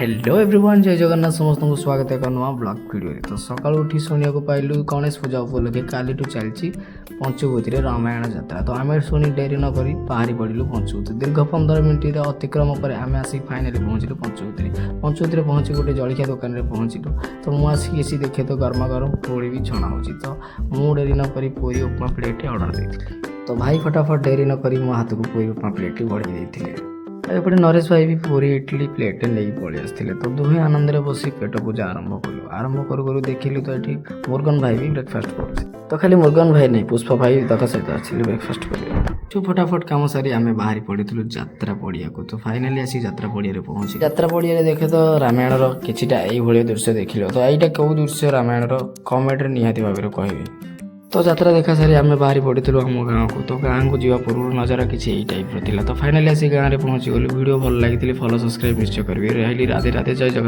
Hello everyone जय जगन्नाथ समस्त को स्वागत है एक नुआ ब्लॉग वीडियो। तो सकाल उठी शुणा पाइलु गणेश पूजा उपलक्षे काली चलती पंचभूति रामायण यात्रा। तो आम शुणी डेरी नक बाहरी पड़ू पंचभूति दीर्घ 15 मिनिट अतिक्रम पर आम आसिक फाइनाली पहुँचलु पंचभूति पहुँची गोटे जलखिया दुकान में पहुँचलु। तो मुझे देखे तो गरमा गरम पूरी भी छणा हो। तो मुझे डेरी नक पूरी उपमा प्लेट अर्डर देती। तो भाई फटाफट डेरी नक मो हाथ को पूरी उपमा प्लेट बढ़ी देते। एपटे नरेश भाई भी पूरी इडली प्लेट नहीं पलि आसते। तो दुहे आनंद बस पेट पूजा आरंभ कलु। आरंभ करू देखिलु तो ये मुर्गन भाई भी ब्रेकफास्ट कर। तो खाली मुर्गन भाई नहीं पुष्पा भाई तक सहित आसली ब्रेकफास्ट कर। जो फटाफट कम सारी आम बाहरी पड़ू यात्रा पड़िया को। तो फाइनाली आसी यात्रा पड़िया पहुँची। यात्रा पड़िया देखे तो रामायण किटा ये दृश्य देखिल। तो यहाँ कौ दृश्य रामायण कमेंट निहाती भाव कह। तो यात्रा देखा सारी आम बाहरी पड़ू आम गाँव को। तो गाँव को जीवा पूर्व नजारा किसी यही टाइप था। तो फाइनाली आसी गाँव में पहुँची गलु। वीडियो भल लगी फॉलो सब्सक्राइब निश्चय करेंगे। रही राधे राधे जय जगन्नाथ।